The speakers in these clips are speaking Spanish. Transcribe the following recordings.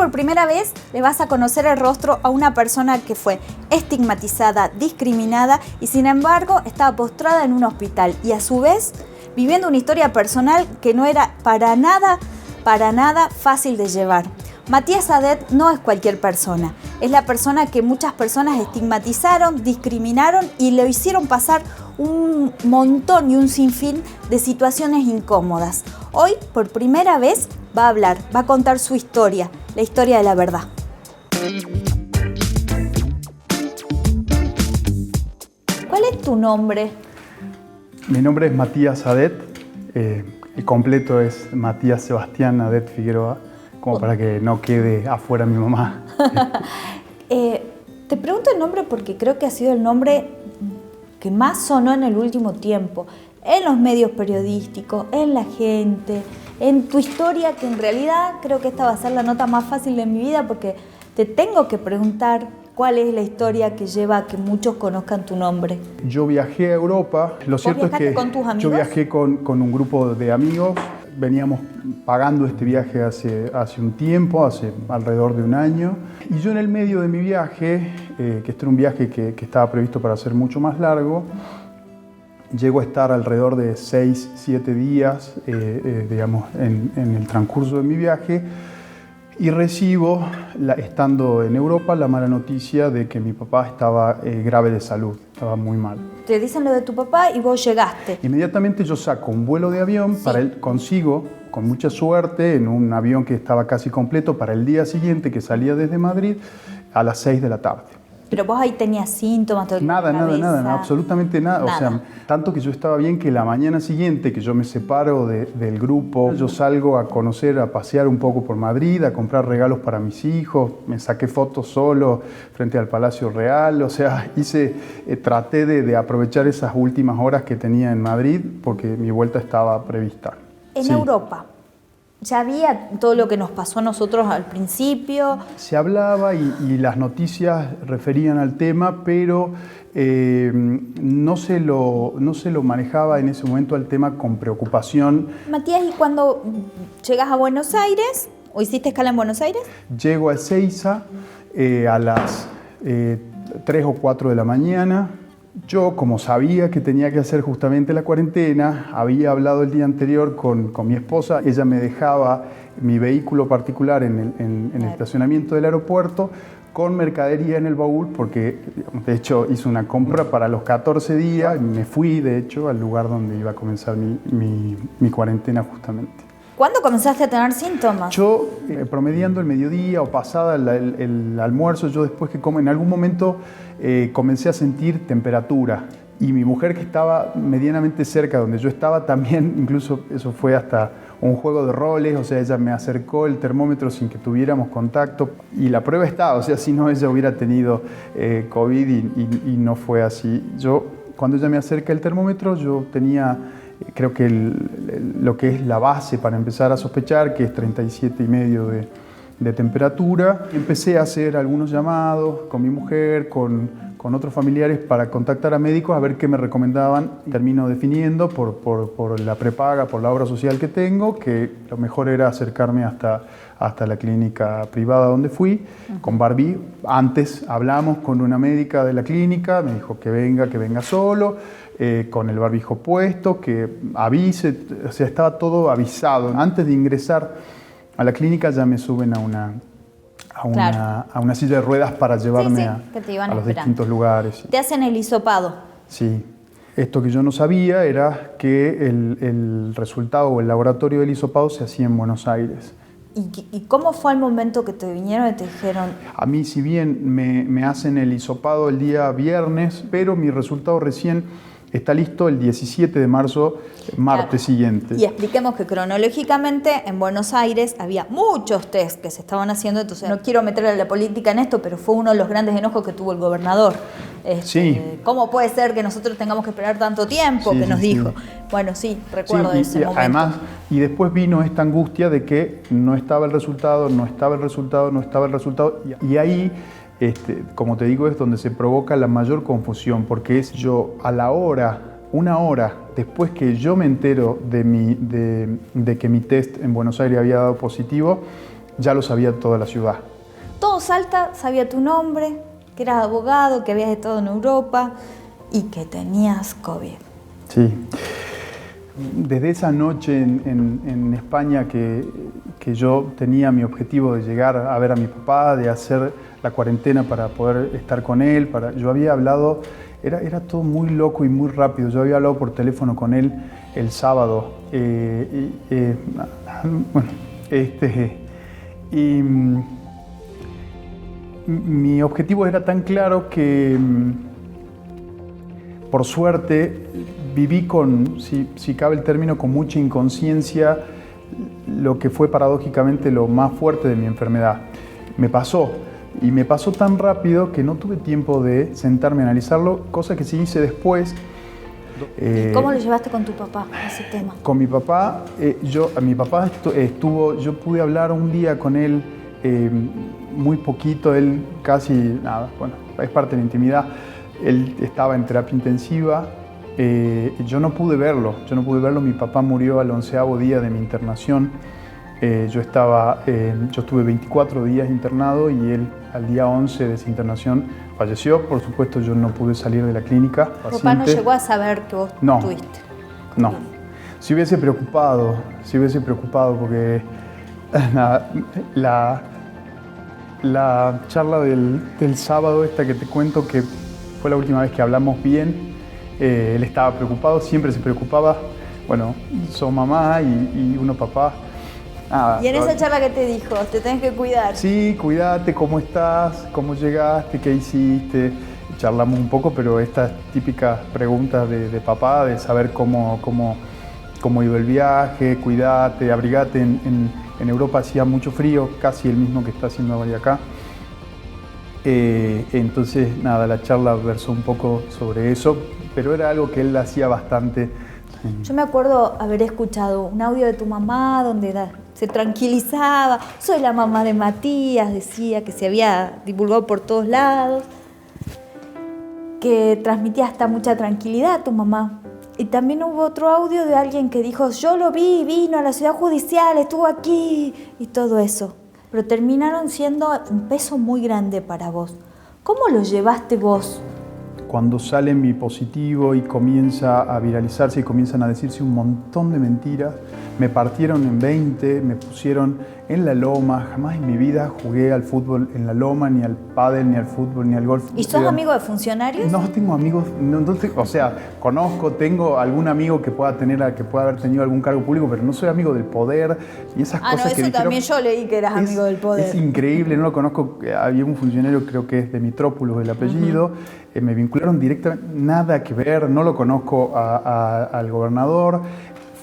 por primera vez le vas a conocer el rostro a una persona que fue estigmatizada, discriminada y sin embargo estaba postrada en un hospital y a su vez viviendo una historia personal que no era para nada fácil de llevar. Matías Adet no es cualquier persona, es la persona que muchas personas estigmatizaron, discriminaron y le hicieron pasar un montón y un sinfín de situaciones incómodas. Hoy, por primera vez, va a hablar, va a contar su historia, la historia de la verdad. ¿Cuál es tu nombre? Mi nombre es Matías Adet, el completo es Matías Sebastián Adet Figueroa, como para que no quede afuera mi mamá. Te pregunto el nombre porque creo que ha sido el nombre que más sonó en el último tiempo, en los medios periodísticos, en la gente, en tu historia, que en realidad creo que esta va a ser la nota más fácil de mi vida porque te tengo que preguntar cuál es la historia que lleva a que muchos conozcan tu nombre. Yo viajé a Europa, lo cierto es que con tus amigos? Yo viajé con un grupo de amigos, veníamos pagando este viaje hace un tiempo, hace alrededor de un año, y yo en el medio de mi viaje, que este era un viaje que estaba previsto para ser mucho más largo, llego a estar alrededor de 6-7 días, digamos, en el transcurso de mi viaje, y recibo, estando en Europa, la mala noticia de que mi papá estaba grave de salud, estaba muy mal. Te dicen lo de tu papá y vos llegaste. Inmediatamente yo saco un vuelo de avión, para él consigo, con mucha suerte, en un avión que estaba casi completo, para el día siguiente que salía desde Madrid a las 6 de la tarde. Pero vos ahí tenías síntomas, nada, absolutamente nada. O sea, tanto que yo estaba bien que la mañana siguiente que yo me separo del grupo, yo salgo a conocer, a pasear un poco por Madrid, a comprar regalos para mis hijos, me saqué fotos solo frente al Palacio Real, o sea, traté de aprovechar esas últimas horas que tenía en Madrid porque mi vuelta estaba prevista. En Europa. ¿Ya había todo lo que nos pasó a nosotros al principio? Se hablaba y las noticias referían al tema, pero no se lo manejaba en ese momento al tema con preocupación. Matías, ¿y cuando llegas a Buenos Aires o hiciste escala en Buenos Aires? Llego a Ezeiza a las 3 o 4 de la mañana. Yo, como sabía que tenía que hacer justamente la cuarentena, había hablado el día anterior con mi esposa. Ella me dejaba mi vehículo particular en el estacionamiento del aeropuerto con mercadería en el baúl porque, de hecho, hice una compra para los 14 días y me fui, de hecho, al lugar donde iba a comenzar mi cuarentena justamente. ¿Cuándo comenzaste a tener síntomas? Yo, promediando el mediodía o pasada el almuerzo, yo después que como, en algún momento comencé a sentir temperatura. Y mi mujer, que estaba medianamente cerca donde yo estaba, también, incluso eso fue hasta un juego de roles, o sea, ella me acercó el termómetro sin que tuviéramos contacto. Y la prueba estaba, o sea, si no, ella hubiera tenido COVID y no fue así. Cuando ella me acerca el termómetro, yo tenía... Creo que lo que es la base para empezar a sospechar, que es 37,5 de temperatura. Empecé a hacer algunos llamados con mi mujer, con otros familiares para contactar a médicos a ver qué me recomendaban. Termino definiendo por la prepaga, por la obra social que tengo, que lo mejor era acercarme hasta la clínica privada donde fui, con barbijo. Antes hablamos con una médica de la clínica, me dijo que venga solo, con el barbijo puesto, que avise, o sea, estaba todo avisado. Antes de ingresar a la clínica ya me suben a una silla de ruedas para llevarme a los distintos lugares. ¿Te hacen el hisopado? Sí. Esto que yo no sabía era que el resultado o el laboratorio del hisopado se hacía en Buenos Aires. ¿Y cómo fue el momento que te vinieron y te dijeron? A mí, si bien me hacen el hisopado el día viernes, pero mi resultado recién está listo el 17 de marzo, martes siguiente. Y expliquemos que cronológicamente en Buenos Aires había muchos test que se estaban haciendo, entonces no quiero meterle la política en esto, pero fue uno de los grandes enojos que tuvo el gobernador. Sí. ¿Cómo puede ser que nosotros tengamos que esperar tanto tiempo? Sí, que nos dijo. Sí. Bueno, sí, recuerdo ese momento. Además, y después vino esta angustia de que no estaba el resultado. Y ahí... como te digo, es donde se provoca la mayor confusión, porque es yo a la hora, una hora después que yo me entero de que mi test en Buenos Aires había dado positivo, ya lo sabía toda la ciudad. Todo Salta sabía tu nombre, que eras abogado, que habías estado en Europa y que tenías COVID. Sí. Desde esa noche en España que yo tenía mi objetivo de llegar a ver a mi papá, de hacer la cuarentena para poder estar con él, yo había hablado, era todo muy loco y muy rápido. Yo había hablado por teléfono con él el sábado. Mi objetivo era tan claro que, por suerte, viví con, si cabe el término, con mucha inconsciencia lo que fue paradójicamente lo más fuerte de mi enfermedad. Me pasó, y me pasó tan rápido que no tuve tiempo de sentarme a analizarlo, cosa que sí hice después. ¿Y cómo lo llevaste con tu papá, ese tema? Con mi papá, yo pude hablar un día con él, muy poquito, él casi nada, bueno, es parte de la intimidad. Él estaba en terapia intensiva, yo no pude verlo, mi papá murió al 11º día de mi internación. Yo estuve 24 días internado y él al día 11 de esa internación falleció. Por supuesto, yo no pude salir de la clínica. ¿Tu papá no llegó a saber que vos tuviste? No. Si hubiese preocupado porque la charla del sábado esta que te cuento, que fue la última vez que hablamos bien, él estaba preocupado, siempre se preocupaba. Bueno, sos mamá y uno papá. ¿Y en esa charla qué te dijo? ¿Te tenés que cuidar? Sí, cuídate, ¿cómo estás? ¿Cómo llegaste? ¿Qué hiciste? Charlamos un poco, pero estas típicas preguntas de papá, de saber cómo iba el viaje, cuídate, abrigate. En Europa hacía mucho frío, casi el mismo que está haciendo ahora acá. Entonces, nada, la charla versó un poco sobre eso, pero era algo que él hacía bastante. Yo me acuerdo haber escuchado un audio de tu mamá donde se tranquilizaba. Soy la mamá de Matías, decía, que se había divulgado por todos lados, que transmitía hasta mucha tranquilidad a tu mamá. Y también hubo otro audio de alguien que dijo, yo lo vi, vino a la ciudad judicial, estuvo aquí y todo eso. Pero terminaron siendo un peso muy grande para vos. ¿Cómo lo llevaste vos? Cuando sale mi positivo y comienza a viralizarse y comienzan a decirse un montón de mentiras, me partieron en 20, me pusieron en la loma. Jamás en mi vida jugué al fútbol en la loma, ni al pádel, ni al fútbol, ni al golf. ¿Y sos amigo de funcionarios? No tengo amigos, tengo algún amigo que pueda haber tenido algún cargo público, pero no soy amigo del poder y esas cosas que dijeron. También yo leí que eras amigo del poder. Es increíble, no lo conozco. Había un funcionario, creo que es de Mitrópolis el apellido, me vincularon directamente, nada que ver, no lo conozco al gobernador.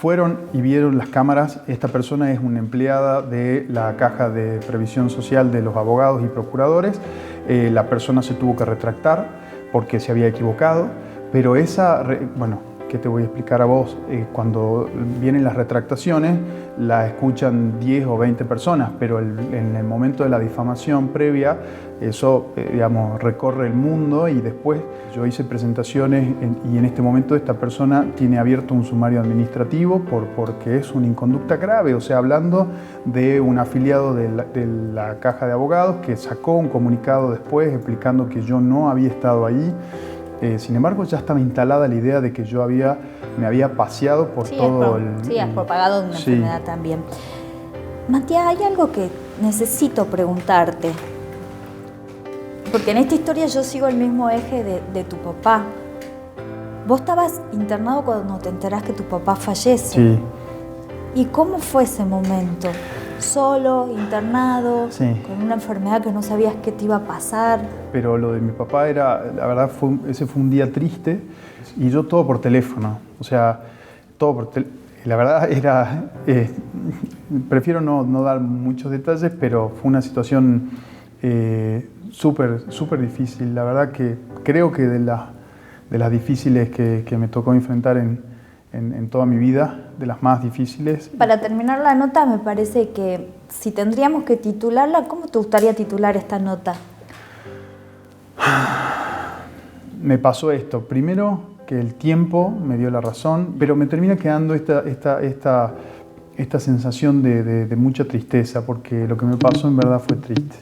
Fueron y vieron las cámaras. Esta persona es una empleada de la Caja de Previsión Social de los abogados y procuradores. La persona se tuvo que retractar porque se había equivocado, pero ¿qué te voy a explicar a vos? Cuando vienen las retractaciones, la escuchan 10 o 20 personas, pero en el momento de la difamación previa, eso, recorre el mundo y después yo hice presentaciones y en este momento esta persona tiene abierto un sumario administrativo porque es una inconducta grave, o sea, hablando de un afiliado de la Caja de Abogados que sacó un comunicado después explicando que yo no había estado ahí. Sin embargo, ya estaba instalada la idea de que yo me había paseado por todo el... Sí, has propagado una enfermedad también. Matías, hay algo que necesito preguntarte. Porque en esta historia yo sigo el mismo eje de tu papá. Vos estabas internado cuando te enterás que tu papá fallece. Sí. ¿Y cómo fue ese momento? Solo, internado, con una enfermedad que no sabías qué te iba a pasar. Pero lo de mi papá ese fue un día triste y yo todo por teléfono. O sea, la verdad era, prefiero no dar muchos detalles, pero fue una situación súper difícil. La verdad que creo que de las difíciles que me tocó enfrentar en toda mi vida, de las más difíciles. Para terminar la nota, me parece que si tendríamos que titularla, ¿cómo te gustaría titular esta nota? Me pasó esto. Primero, que el tiempo me dio la razón, pero me termina quedando esta esta sensación de mucha tristeza, porque lo que me pasó en verdad fue triste.